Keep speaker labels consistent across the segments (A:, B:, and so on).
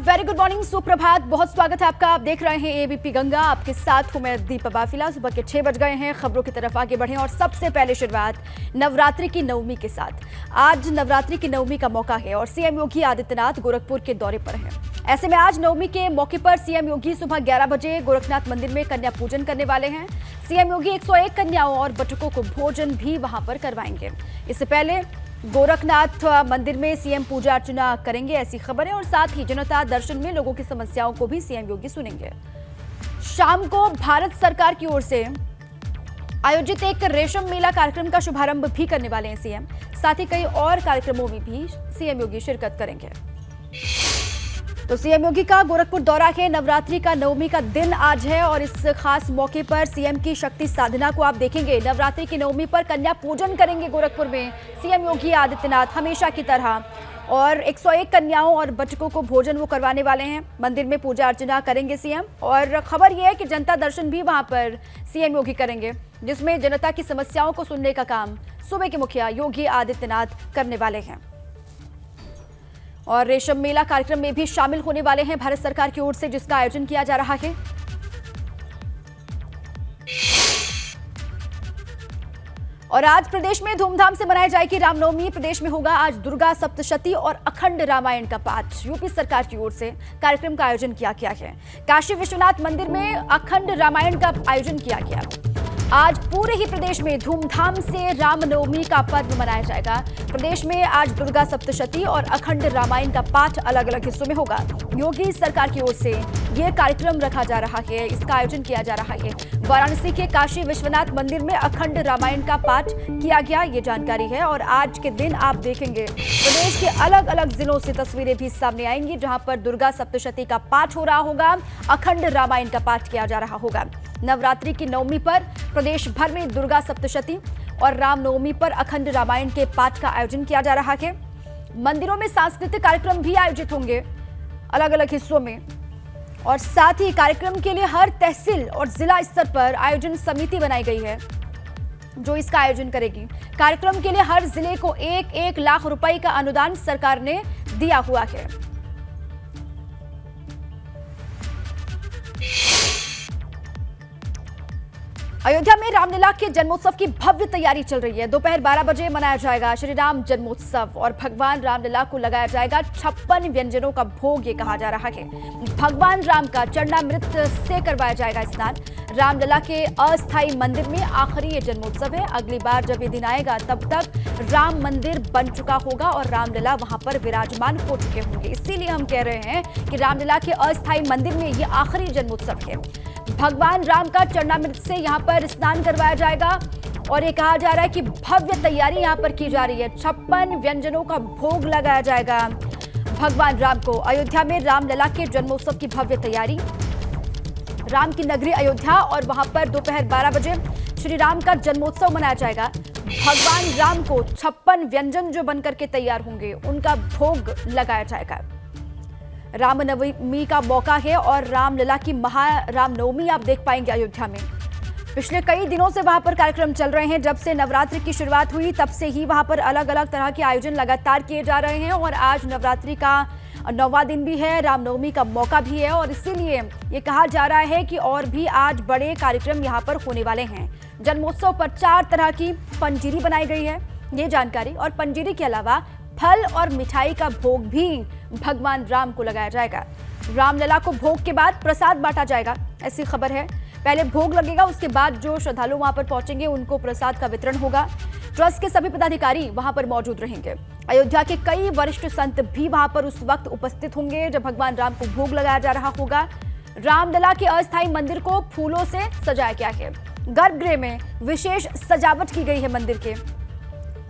A: Very good morning, सुप्रभात। बहुत स्वागत है आपका। आप देख रहे हैं एबीपी गंगा। आपके साथ हूं मैं दीपा बाफिला। सुबह के 6 बज गए हैं। खबरों की तरफ आगे बढ़े और सबसे पहले शुरुआत नवरात्रि की नवमी के साथ। आज नवरात्रि की नवमी का मौका है और सीएम योगी आदित्यनाथ गोरखपुर के दौरे पर हैं। ऐसे में आज नवमी के मौके पर सीएम योगी सुबह 11 बजे गोरखनाथ मंदिर में कन्या पूजन करने वाले हैं। सीएम योगी 101 कन्याओं और बटुकों को भोजन भी वहां पर करवाएंगे। इससे पहले गोरखनाथ मंदिर में सीएम पूजा अर्चना करेंगे, ऐसी खबर है। और साथ ही जनता दर्शन में लोगों की समस्याओं को भी सीएम योगी सुनेंगे। शाम को भारत सरकार की ओर से आयोजित एक रेशम मेला कार्यक्रम का शुभारंभ भी करने वाले हैं सीएम। साथ ही कई और कार्यक्रमों में भी सीएम योगी शिरकत करेंगे। तो सीएम योगी का गोरखपुर दौरा है। नवरात्रि का नवमी का दिन आज है और इस खास मौके पर सीएम की शक्ति साधना को आप देखेंगे। नवरात्रि की नवमी पर कन्या पूजन करेंगे गोरखपुर में सीएम योगी आदित्यनाथ हमेशा की तरह, और 101 कन्याओं और बटुकों को भोजन वो करवाने वाले हैं। मंदिर में पूजा अर्चना करेंगे सीएम। और खबर यह है कि जनता दर्शन भी वहां पर सीएम योगी करेंगे, जिसमें जनता की समस्याओं को सुनने का काम सूबे के मुखिया योगी आदित्यनाथ करने वाले हैं। और रेशम मेला कार्यक्रम में भी शामिल होने वाले हैं भारत सरकार की ओर से, जिसका आयोजन किया जा रहा है। और आज प्रदेश में धूमधाम से मनाई जाएगी रामनवमी। प्रदेश में होगा आज दुर्गा सप्तशती और अखंड रामायण का पाठ। यूपी सरकार की ओर से कार्यक्रम का आयोजन किया गया है। काशी विश्वनाथ मंदिर में अखंड रामायण का आयोजन किया गया। आज पूरे ही प्रदेश में धूमधाम से रामनवमी का पर्व मनाया जाएगा। प्रदेश में आज दुर्गा सप्तशती और अखंड रामायण का पाठ अलग अलग हिस्सों में होगा। योगी सरकार की ओर से यह कार्यक्रम रखा जा रहा है, इसका आयोजन किया जा रहा है। वाराणसी के काशी विश्वनाथ मंदिर में अखंड रामायण का पाठ किया गया, ये जानकारी है। और आज के दिन आप देखेंगे प्रदेश के अलग अलग जिलों से तस्वीरें भी सामने आएंगी, जहां पर दुर्गा सप्तशती का पाठ हो रहा होगा, अखंड रामायण का पाठ किया जा रहा होगा। नवरात्रि की नवमी पर प्रदेश भर में दुर्गा सप्तशती और रामनवमी पर अखंड रामायण के पाठ का आयोजन किया जा रहा है। मंदिरों में सांस्कृतिक कार्यक्रम भी आयोजित होंगे अलग अलग हिस्सों में। और साथ ही कार्यक्रम के लिए हर तहसील और जिला स्तर पर आयोजन समिति बनाई गई है, जो इसका आयोजन करेगी। कार्यक्रम के लिए हर जिले को 1-1 लाख रुपए का अनुदान सरकार ने दिया हुआ है। अयोध्या में रामलीला के जन्मोत्सव की भव्य तैयारी चल रही है। दोपहर 12 बजे मनाया जाएगा श्री राम जन्मोत्सव और भगवान रामलीला को लगाया जाएगा 56 व्यंजनों का भोग, ये कहा जा रहा है। भगवान राम का चरणामृत से करवाया जाएगा स्नान। रामलला के अस्थायी मंदिर में आखिरी ये जन्मोत्सव है। अगली बार जब ये दिन आएगा तब तक राम मंदिर बन चुका होगा और रामलला वहां पर विराजमान हो चुके होंगे। इसीलिए हम कह रहे हैं कि रामलला के अस्थायी मंदिर में ये आखिरी जन्मोत्सव है। भगवान राम का चरणामृत से यहाँ पर स्नान करवाया जाएगा और ये कहा जा रहा है कि भव्य तैयारी यहाँ पर की जा रही है। 56 व्यंजनों का भोग लगाया जाएगा भगवान राम को। अयोध्या में रामलला के जन्मोत्सव की भव्य तैयारी। राम की नगरी अयोध्या और वहां पर दोपहर 12 बजे श्री राम का जन्मोत्सव मनाया जाएगा। भगवान राम को 56 व्यंजन जो बनकर के तैयार होंगे उनका भोग लगाया जाएगा। रामनवमी का मौका है और रामलला की रामनवमी आप देख पाएंगे अयोध्या में। पिछले कई दिनों से वहां पर कार्यक्रम चल रहे हैं। जब से नवरात्रि की शुरुआत हुई तब से ही वहां पर अलग अलग तरह के आयोजन लगातार किए जा रहे हैं और आज नवरात्रि का 9वां दिन भी है, रामनवमी का मौका भी है और इसीलिए ये कहा जा रहा है कि और भी आज बड़े कार्यक्रम यहाँ पर होने वाले हैं। जन्मोत्सव पर 4 तरह की पंजीरी बनाई गई है, ये जानकारी। और पंजीरी के अलावा फल और मिठाई का भोग भी भगवान राम को लगाया जाएगा। रामलला को भोग के बाद प्रसाद बांटा जाएगा, ऐसी खबर है। पहले भोग लगेगा, उसके बाद जो श्रद्धालु वहां पर पहुंचेंगे उनको प्रसाद का वितरण होगा। ट्रस्ट के सभी पदाधिकारी वहां पर मौजूद रहेंगे। अयोध्या के कई वरिष्ठ संत भी वहां पर उस वक्त उपस्थित होंगे जब भगवान राम को भोग लगाया जा रहा होगा। रामलला के अस्थायी मंदिर को फूलों से सजाया गया है। गर्भगृह में विशेष सजावट की गई है मंदिर के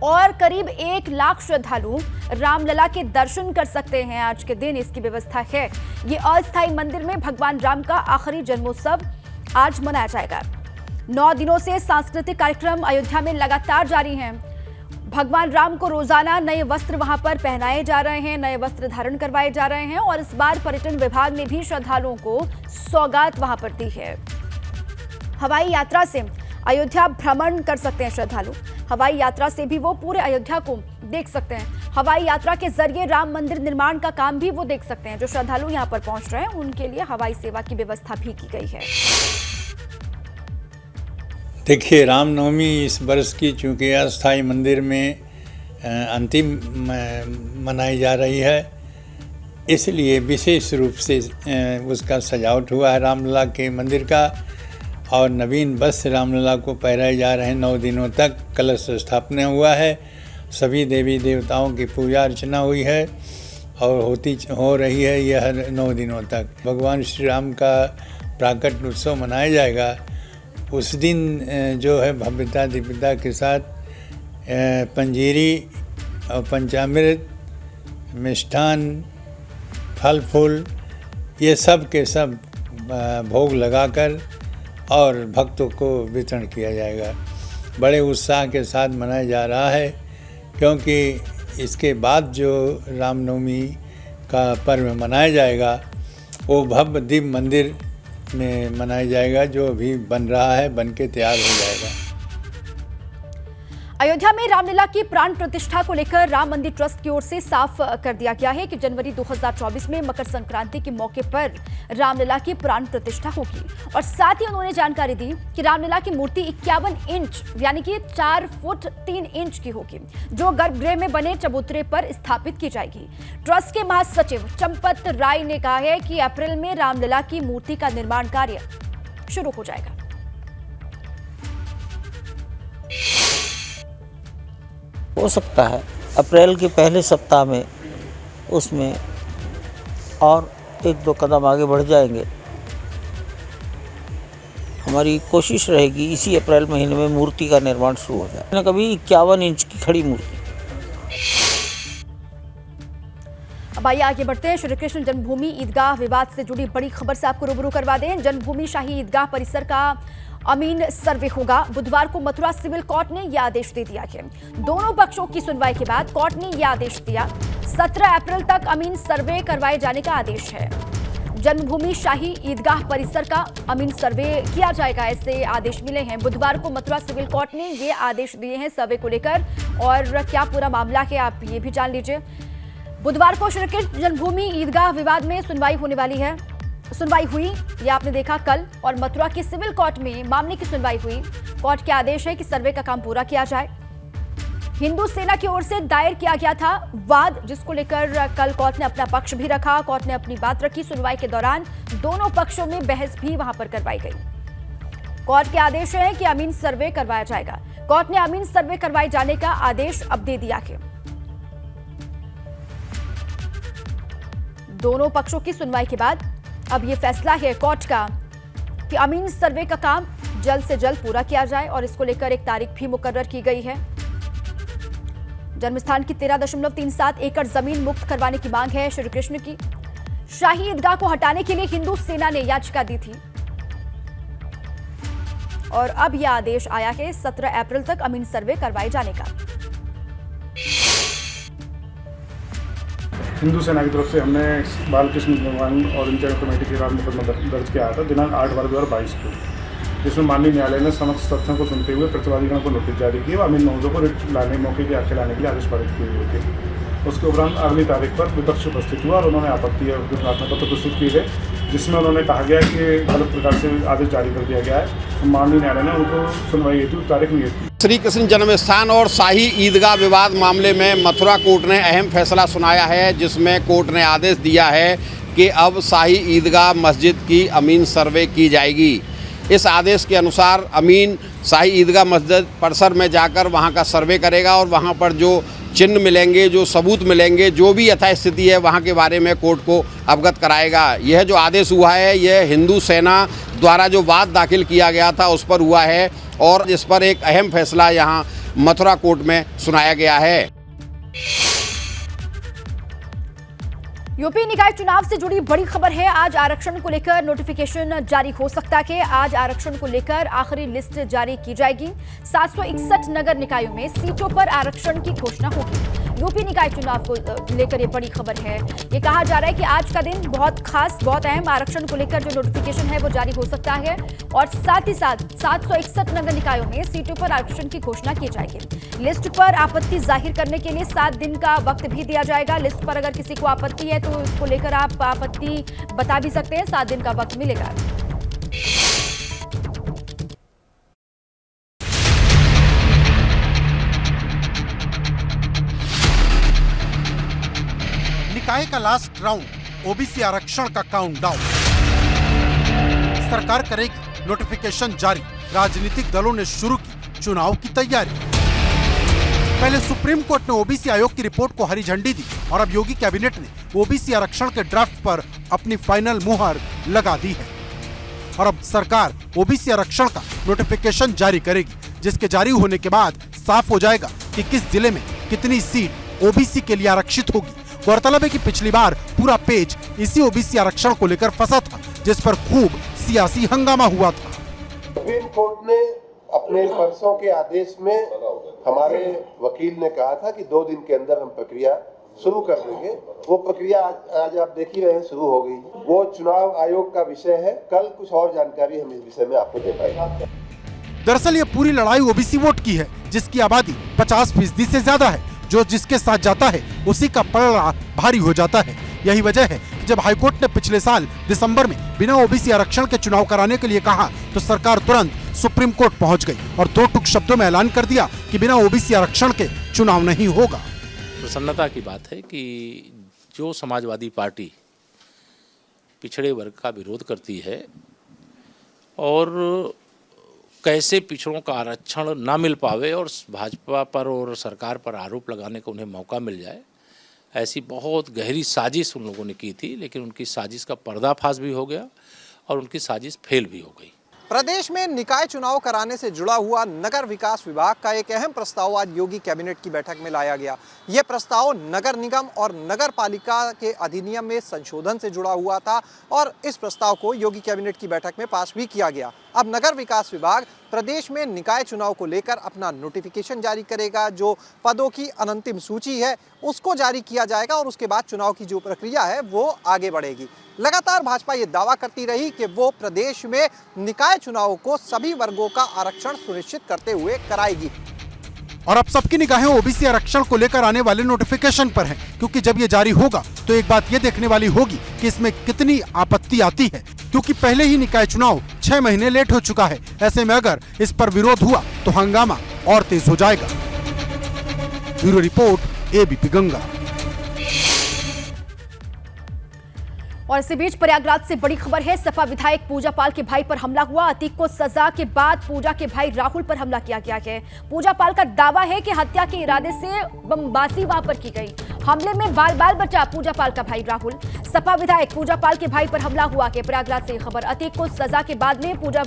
A: और करीब 1 लाख श्रद्धालु रामलला के दर्शन कर सकते हैं। आज के दिन इसकी व्यवस्था है। ये अस्थायी मंदिर में भगवान राम का आखिरी जन्मोत्सव आज मनाया जाएगा। 9 दिनों से सांस्कृतिक कार्यक्रम अयोध्या में लगातार जारी हैं। भगवान राम को रोजाना नए वस्त्र वहां पर पहनाए जा रहे हैं, नए वस्त्र धारण करवाए जा रहे हैं और इस बार पर्यटन विभाग ने भी श्रद्धालुओं को सौगात वहां पर दी है। हवाई यात्रा से अयोध्या भ्रमण कर सकते हैं श्रद्धालु। हवाई यात्रा से भी वो पूरे अयोध्या को देख सकते हैं। हवाई यात्रा के जरिए राम मंदिर निर्माण का काम भी वो देख सकते हैं। जो श्रद्धालु यहां पर पहुंच रहे हैं उनके लिए हवाई सेवा की व्यवस्था भी की गई है।
B: देखिए, रामनवमी इस वर्ष की चूँकि अस्थाई मंदिर में अंतिम मनाई जा रही है, इसलिए विशेष रूप से उसका सजावट हुआ है रामलला के मंदिर का, और नवीन वस्त्र रामलला को पहराए जा रहे हैं। 9 दिनों तक कलश स्थापना हुआ है, सभी देवी देवताओं की पूजा अर्चना हुई है और हो रही है यह 9 दिनों तक। भगवान श्री राम का प्राकट उत्सव मनाया जाएगा। उस दिन जो है भव्यता दिव्यता के साथ पंजीरी और पंचामृत, मिष्ठान, फल फूल, ये सब के सब भोग लगाकर और भक्तों को वितरण किया जाएगा। बड़े उत्साह के साथ मनाया जा रहा है, क्योंकि इसके बाद जो रामनवमी का पर्व मनाया जाएगा वो भव्य दिव्य मंदिर में मनाया जाएगा, जो अभी बन रहा है, बन के तैयार हो जाएगा।
A: अयोध्या में रामलला की प्राण प्रतिष्ठा को लेकर राम मंदिर ट्रस्ट की ओर से साफ कर दिया गया है कि जनवरी 2024 में मकर संक्रांति के मौके पर रामलला की प्राण प्रतिष्ठा होगी। और साथ ही उन्होंने जानकारी दी कि रामलला की मूर्ति 51 इंच यानी कि 4 फुट 3 इंच की होगी, जो गर्भगृह में बने चबूतरे पर स्थापित की जाएगी। ट्रस्ट के महासचिव चंपत राय ने कहा है कि अप्रैल में रामलला की मूर्ति का निर्माण कार्य शुरू हो जाएगा।
C: हो सकता है अप्रैल के पहले सप्ताह में उसमें और 1-2 कदम आगे बढ़ जाएंगे। हमारी कोशिश रहेगी इसी अप्रैल महीने में मूर्ति का निर्माण शुरू हो जाए। कभी 51 इंच की खड़ी मूर्ति।
A: अब आइए आगे बढ़ते हैं। श्री कृष्ण जन्मभूमि ईदगाह विवाद से जुड़ी बड़ी खबर से आपको रूबरू करवा दें। जन्मभूमि शाही ईदगाह परिसर का अमीन सर्वे होगा। बुधवार को मथुरा सिविल कोर्ट ने यह आदेश दे दिया है। दोनों पक्षों की सुनवाई के बाद कोर्ट ने यह आदेश दिया। 17 अप्रैल तक अमीन सर्वे करवाए जाने का आदेश है। जन्मभूमि शाही ईदगाह परिसर का अमीन सर्वे किया जाएगा, ऐसे आदेश मिले हैं। बुधवार को मथुरा सिविल कोर्ट ने ये आदेश दिए हैं सर्वे को लेकर, और क्या पूरा मामला है आप ये भी जान लीजिए। बुधवार को श्री कृष्ण जन्मभूमि ईदगाह विवाद में सुनवाई होने वाली है। सुनवाई हुई, ये आपने देखा कल, और मथुरा की सिविल कोर्ट में मामले की सुनवाई हुई। कोर्ट के आदेश है कि सर्वे का काम पूरा किया जाए। हिंदू सेना की ओर से दायर किया गया था वाद, जिसको लेकर कल कोर्ट ने अपना पक्ष भी रखा। कोर्ट ने अपनी बात रखी। सुनवाई के दौरान दोनों पक्षों में बहस भी वहां पर करवाई गई। कोर्ट के आदेश है कि अमीन सर्वे करवाया जाएगा। कोर्ट ने अमीन सर्वे करवाए जाने का आदेश अब दे दिया है। दोनों पक्षों की सुनवाई के बाद अब ये फैसला है कोर्ट का कि अमीन सर्वे का काम जल्द से जल्द पूरा किया जाए, और इसको लेकर एक तारीख भी मुकर्रर की गई है। जन्मस्थान की 13.37 एकड़ जमीन मुक्त करवाने की मांग है श्री कृष्ण की। शाही ईदगाह को हटाने के लिए हिंदू सेना ने याचिका दी थी, और अब यह आदेश आया है 17 अप्रैल तक अमीन सर्वे करवाए जाने का।
D: हिंदू सेना की तरफ से हमने बालकृष्ण भगवान और इंचार्ज कमेटी के खिलाफ मुकदमा दर्ज किया था दिनांक 8/12/2022 को, जिसमें माननीय न्यायालय ने समस्त तथ्यों को सुनते हुए प्रतिवादीगण को नोटिस जारी किए और अमीन महोदय को रिट लाने मौके के आगे लाने के लिए आदेश पारित किए हुए थे। उसके उपरांत अगली तारीख पर विपक्ष उपस्थित हुआ और उन्होंने आपत्ति और प्रार्थना पत्र प्रस्तुत किए गए, जिसमें उन्होंने कहा गया कि गलत प्रकार से आदेश जारी कर दिया गया है। माननीय न्यायालय ने उनको सुनवाई हेतु तारीख नियत की।
E: श्री कृष्ण जन्मस्थान और शाही ईदगाह विवाद मामले में मथुरा कोर्ट ने अहम फैसला सुनाया है, जिसमें कोर्ट ने आदेश दिया है कि अब शाही ईदगाह मस्जिद की अमीन सर्वे की जाएगी। इस आदेश के अनुसार अमीन शाही ईदगाह मस्जिद परिसर में जाकर वहां का सर्वे करेगा और वहां पर जो चिन्ह मिलेंगे, जो सबूत मिलेंगे, जो भी यथास्थिति है वहां के बारे में कोर्ट को अवगत कराएगा। यह जो आदेश हुआ है यह हिंदू सेना द्वारा जो वाद दाखिल किया गया था उस पर हुआ है, और इस पर एक अहम फैसला यहाँ मथुरा कोर्ट में सुनाया गया है।
A: यूपी निकाय चुनाव से जुड़ी बड़ी खबर है। आज आरक्षण को लेकर नोटिफिकेशन जारी हो सकता है। आज आरक्षण को लेकर आखिरी लिस्ट जारी की जाएगी। 761 नगर निकायों में सीटों पर आरक्षण की घोषणा होगी। यूपी निकाय चुनाव को लेकर ये बड़ी खबर है। ये कहा जा रहा है कि आज का दिन बहुत खास, बहुत अहम, आरक्षण को लेकर जो नोटिफिकेशन है वो जारी हो सकता है और साथ ही साथ 761 नगर निकायों में सीटों पर आरक्षण की घोषणा की जाएगी। लिस्ट पर आपत्ति जाहिर करने के लिए 7 दिन का वक्त भी दिया जाएगा। लिस्ट पर अगर किसी को आपत्ति है तो इसको लेकर आप आपत्ति बता भी सकते हैं, 7 दिन का वक्त मिलेगा।
F: निकाय का लास्ट राउंड, ओबीसी आरक्षण का काउंटडाउन। सरकार करेगी नोटिफिकेशन जारी, राजनीतिक दलों ने शुरू की चुनाव की तैयारी। पहले सुप्रीम कोर्ट ने ओबीसी आयोग की रिपोर्ट को हरी झंडी दी और अब योगी कैबिनेट ने ओबीसी आरक्षण के ड्राफ्ट पर अपनी फाइनल मुहर लगा दी है। और अब सरकार ओबीसी आरक्षण का नोटिफिकेशन जारी करेगी, जिसके जारी होने के बाद साफ हो जाएगा कि किस जिले में कितनी सीट ओबीसी के लिए आरक्षित होगी। गौरतलब है कि पिछली बार पूरा पेज इसी ओबीसी आरक्षण को लेकर फंसा था, जिस पर खूब सियासी हंगामा हुआ था।
G: सुप्रीम कोर्ट ने अपने परसों के आदेश में हमारे वकील ने कहा था कि 2 दिन के अंदर हम प्रक्रिया शुरू कर देंगे। वो प्रक्रिया आज आप देख ही रहे हैं, शुरू हो गई। वो चुनाव आयोग का विषय है, कल कुछ और जानकारी हम इस विषय में आपको दे पाएंगे।
F: दरअसल ये पूरी लड़ाई ओबीसी वोट की है, जिसकी आबादी 50% से ज्यादा है। जो जिसके साथ जाता है उसी का पलड़ा भारी हो जाता है। यही वजह है कि जब हाईकोर्ट ने पिछले साल दिसंबर में बिना ओबीसी आरक्षण के चुनाव कराने के लिए कहा तो सरकार तुरंत सुप्रीम कोर्ट पहुंच गई और 2 टूक शब्दों में ऐलान कर दिया कि बिना ओबीसी आरक्षण के चुनाव नहीं होगा।
H: प्रसन्नता की बात है कि जो समाजवादी पार्टी पिछड़े वर्ग का विरोध करती है और कैसे पिछड़ों का आरक्षण ना मिल पावे और भाजपा पर और सरकार पर आरोप लगाने का उन्हें मौका मिल जाए, ऐसी बहुत गहरी साजिश उन लोगों ने की थी। लेकिन उनकी साजिश का पर्दाफाश भी हो गया और उनकी साजिश फेल भी हो गई।
I: प्रदेश में निकाय चुनाव कराने से जुड़ा हुआ नगर विकास विभाग का एक अहम प्रस्ताव आज योगी कैबिनेट की बैठक में लाया गया। यह प्रस्ताव नगर निगम और नगर पालिका के अधिनियम में संशोधन से जुड़ा हुआ था और इस प्रस्ताव को योगी कैबिनेट की बैठक में पास भी किया गया। अब नगर विकास विभाग प्रदेश में निकाय चुनाव को लेकर अपना नोटिफिकेशन जारी करेगा। जो पदों की अनंतिम सूची है उसको जारी किया जाएगा और उसके बाद चुनाव की जो प्रक्रिया है वो आगे बढ़ेगी। लगातार भाजपा ये दावा करती रही कि वो प्रदेश में निकाय चुनाव को सभी वर्गों का आरक्षण सुनिश्चित करते हुए कराएगी।
F: और अब सबकी निगाहें ओबीसी आरक्षण को लेकर आने वाले नोटिफिकेशन पर हैं, क्योंकि जब ये जारी होगा तो एक बात ये देखने वाली होगी कि इसमें कितनी आपत्ति आती है, क्योंकि पहले ही निकाय चुनाव 6 महीने लेट हो चुका है। ऐसे में अगर इस पर विरोध हुआ तो हंगामा और तेज हो जाएगा। Bureau report, ABP Ganga.
A: और इसी बीच प्रयागराज से बड़ी खबर है। सपा विधायक पूजा पाल के भाई पर हमला हुआ। अतीक को सजा के बाद पूजा के भाई राहुल पर हमला किया गया है। पूजा पाल का दावा है कि हत्या के इरादे से बमबाजी वहां पर की गई। हमले में बाल बाल बचा पूजा पाल का भाई राहुल। सपा विधायक पूजा पाल के भाई पर हमला हुआ के प्रयागराज से खबर। अतीक को सजा के बाद में पूजा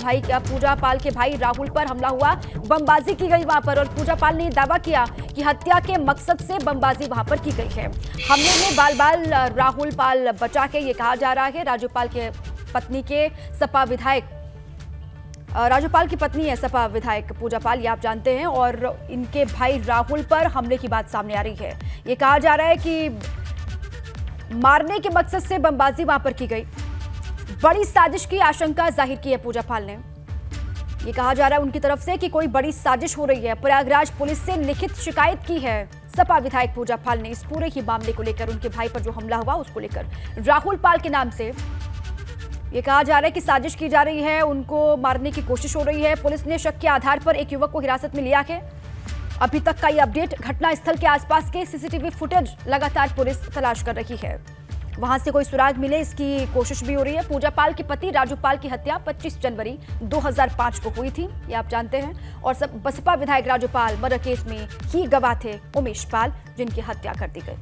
A: पाल के भाई राहुल पर हमला हुआ, बमबाजी की गई वहां पर और पूजा पाल ने दावा किया कि हत्या के मकसद से बमबाजी वहां पर की गई है। हमले में बाल बाल राहुल पाल बचा के ये जा रहा है। राजूपाल की पत्नी है सपा विधायक पूजा पाल, ये आप जानते हैं, और इनके भाई राहुल पर हमले की बात सामने आ रही है। ये कहा जा रहा है कि मारने के मकसद से बमबाजी वहां पर की गई। बड़ी साजिश की आशंका जाहिर की है पूजा पाल ने। ये कहा जा रहा है उनकी तरफ से कि कोई बड़ी साजिश हो रही है। प्रयागराज पुलिस से लिखित शिकायत की है सपा विधायक पूजा पाल ने इस पूरे ही मामले को लेकर, उनके भाई पर जो हमला हुआ उसको लेकर। राहुल पाल के नाम से ये कहा जा रहा है कि साजिश की जा रही है, उनको मारने की कोशिश हो रही है। पुलिस ने शक के आधार पर एक युवक को हिरासत में लिया है। अभी तक का ये अपडेट। घटनास्थल के आसपास के सीसीटीवी फुटेज लगातार पुलिस तलाश कर रही है, वहां से कोई सुराग मिले इसकी कोशिश भी हो रही है। पूजा पाल के पति राजू पाल की हत्या 25 जनवरी 2005 को हुई थी, ये आप जानते हैं। और बसपा विधायक राजू पाल मर्डर केस में ही गवाह थे उमेश पाल, जिनकी हत्या कर दी गई।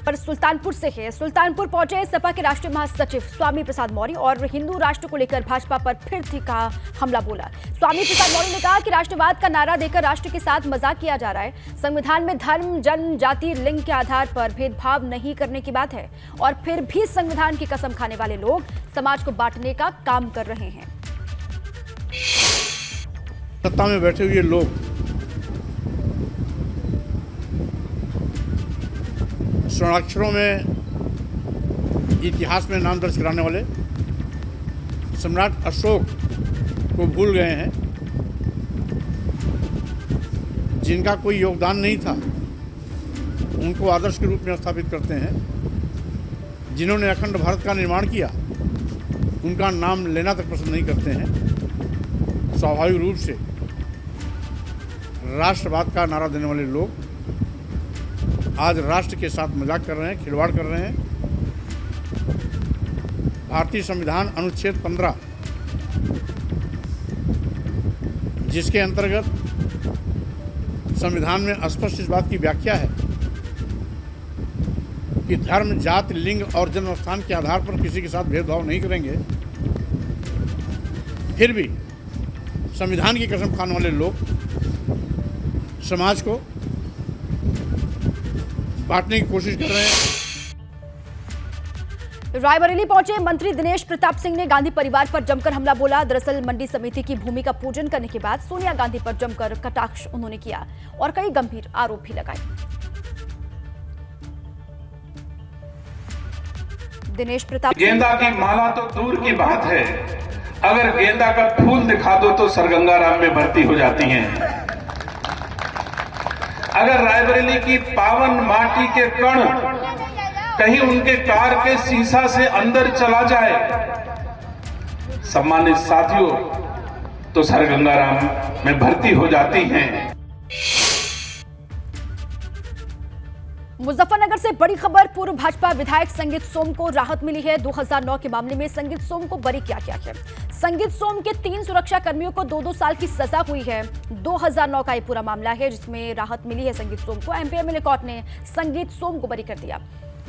A: पर सुल्तानपुर से है। सुल्तानपुर पहुंचे सपा के राष्ट्रीय महासचिव स्वामी प्रसाद मौर्य और हिंदू राष्ट्र को लेकर भाजपा पर फिर तीखा हमला बोला। स्वामी प्रसाद मौर्य ने कहा कि राष्ट्रवाद का नारा देकर राष्ट्र के साथ मजाक किया जा रहा है। संविधान में धर्म, जनजाति, लिंग के आधार पर भेदभाव नहीं करने की बात है और फिर भी संविधान की कसम खाने वाले लोग समाज को बांटने का काम कर रहे हैं।
D: सत्ता में बैठे हुए लोग स्वर्णाक्षरों में इतिहास में नाम दर्ज कराने वाले सम्राट अशोक को भूल गए हैं, जिनका कोई योगदान नहीं था उनको आदर्श के रूप में स्थापित करते हैं। जिन्होंने अखंड भारत का निर्माण किया उनका नाम लेना तक पसंद नहीं करते हैं। स्वाभाविक रूप से राष्ट्रवाद का नारा देने वाले लोग आज राष्ट्र के साथ मजाक कर रहे हैं, खिलवाड़ कर रहे हैं। भारतीय संविधान अनुच्छेद 15, जिसके अंतर्गत संविधान में स्पष्ट इस बात की व्याख्या है कि धर्म, जाति, लिंग और जन्म स्थान के आधार पर किसी के साथ भेदभाव नहीं करेंगे, फिर भी संविधान की कसम खाने वाले लोग समाज को बांटने की कोशिश कर रहे हैं।
A: रायबरेली पहुंचे मंत्री दिनेश प्रताप सिंह ने गांधी परिवार पर जमकर हमला बोला। दरअसल मंडी समिति की भूमि का पूजन करने के बाद सोनिया गांधी पर जमकर कटाक्ष उन्होंने किया और कई गंभीर आरोप भी लगाए। दिनेश प्रताप
J: गेंदा की माला तो दूर की बात है, अगर गेंदा का फूल दिखा दो तो सरगंगाराम में भर्ती हो जाती हैं। अगर रायबरेली की पावन माटी के कण कहीं उनके कार के शीशा से अंदर चला जाए, सम्मानित साथियों, तो सरगंगाराम में भर्ती हो जाती हैं।
A: मुजफ्फरनगर से बड़ी खबर, पूर्व भाजपा विधायक संगीत सोम को राहत मिली है। 2009 के मामले में संगीत सोम को बरी किया गया है। संगीत सोम के 3 सुरक्षा कर्मियों को 2-2 साल की सजा हुई है। 2009 का ये पूरा मामला है जिसमें राहत मिली है संगीत सोम को। एमपीएमएलए कोर्ट ने संगीत सोम को बरी कर दिया।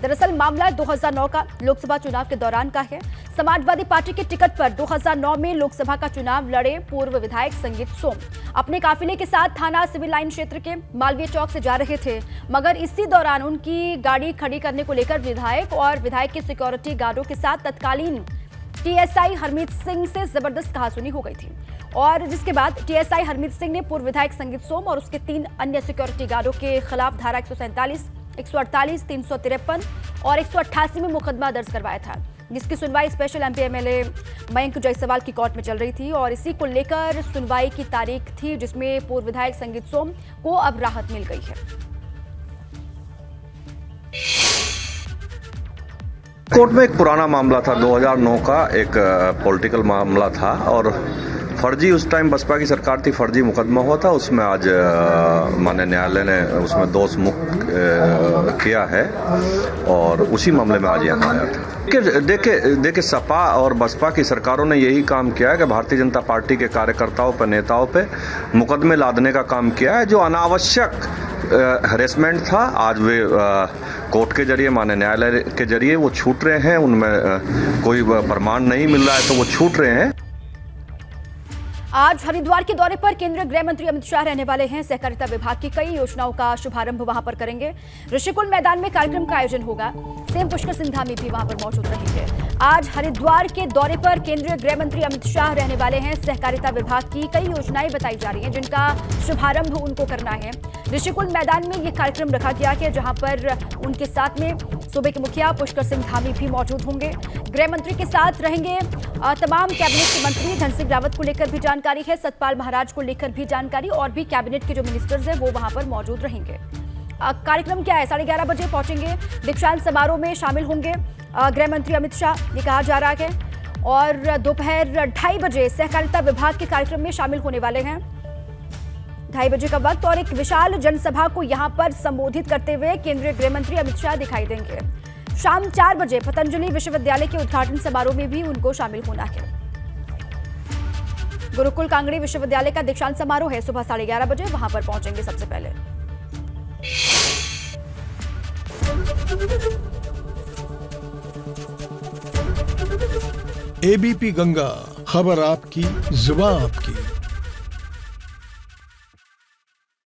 A: दरअसल मामला 2009 का लोकसभा चुनाव के दौरान का है। समाजवादी पार्टी के टिकट पर 2009 में लोकसभा का चुनाव लड़े पूर्व विधायक संगीत सोम अपने काफिले के साथ थाना सिविल लाइन क्षेत्र के मालवीय चौक से जा रहे थे, मगर इसी दौरान उनकी गाड़ी खड़ी करने को लेकर विधायक और विधायक के सिक्योरिटी गार्डों के साथ तत्कालीन टीएसआई हरमीत सिंह से जबरदस्त कहासुनी हो गई थी और जिसके बाद टीएसआई हरमीत सिंह ने पूर्व विधायक संगीत सोम और उसके 3 अन्य सिक्योरिटी गार्डों के खिलाफ धारा 147, 148, 353 और 188 में मुकदमा दर्ज करवाया था, जिसकी सुनवाई स्पेशल एमपीएमएलए मयंक जायसवाल की कोर्ट में चल रही थी और इसी को लेकर सुनवाई की तारीख थी, जिसमें पूर्व विधायक संगीत सोम को अब राहत मिल गई है।
K: कोर्ट में एक पुराना मामला था, 2009 का एक पॉलिटिकल मामला था और फर्जी, उस टाइम बसपा की सरकार थी, फर्जी मुकदमा हुआ था। उसमें आज माननीय न्यायालय ने उसमें दोष मुक्त किया है और उसी मामले में आज यहाँ आया था। देखिए सपा और बसपा की सरकारों ने यही काम किया है कि भारतीय जनता पार्टी के कार्यकर्ताओं पर, नेताओं पे मुकदमे लादने का काम किया है। जो अनावश्यक हरेसमेंट था, आज वे कोर्ट के जरिए, माननीय न्यायालय के जरिए वो छूट रहे हैं। उनमें कोई प्रमाण नहीं मिल रहा है तो वो छूट रहे हैं।
A: आज हरिद्वार के दौरे पर केंद्रीय गृह मंत्री अमित शाह रहने वाले हैं। सहकारिता विभाग की कई योजनाओं का शुभारंभ वहां पर करेंगे। ऋषिकुल मैदान में कार्यक्रम का आयोजन होगा। सीएम पुष्कर सिंह धामी भी वहां पर मौजूद रहेंगे। आज हरिद्वार के दौरे पर केंद्रीय गृह मंत्री अमित शाह रहने वाले हैं। सहकारिता विभाग की कई योजनाएं बताई जा रही हैं जिनका शुभारंभ उनको करना है। ऋषिकुल मैदान में यह कार्यक्रम रखा गया है जहां पर उनके साथ में सूबे के मुखिया पुष्कर सिंह धामी भी मौजूद होंगे। गृह मंत्री के साथ रहेंगे तमाम कैबिनेट मंत्री। धन सिंह रावत को लेकर भी जानकारी है, सतपाल महाराज को लेकर भी जानकारी और भी कैबिनेट के जो मिनिस्टर्स हैं वो वहां पर मौजूद रहेंगे। कार्यक्रम क्या है, 11:30 बजे पहुंचेंगे, दीक्षांत समारोह में शामिल होंगे गृह मंत्री अमित शाह, ये कहा जा रहा है। और दोपहर 2:30 बजे सहकारिता विभाग के कार्यक्रम में शामिल होने वाले हैं। 2:30 बजे का वक्त और एक विशाल जनसभा को यहां पर संबोधित करते हुए केंद्रीय गृह मंत्री अमित शाह दिखाई देंगे। शाम 4 बजे पतंजलि विश्वविद्यालय के उद्घाटन समारोह में भी उनको शामिल होना है। गुरुकुल कांगड़ी विश्वविद्यालय का दीक्षांत समारोह है, सुबह 11:30 बजे वहां पर पहुंचेंगे सबसे पहले।
L: एबीपी गंगा, खबर आपकी, जुबान आपकी।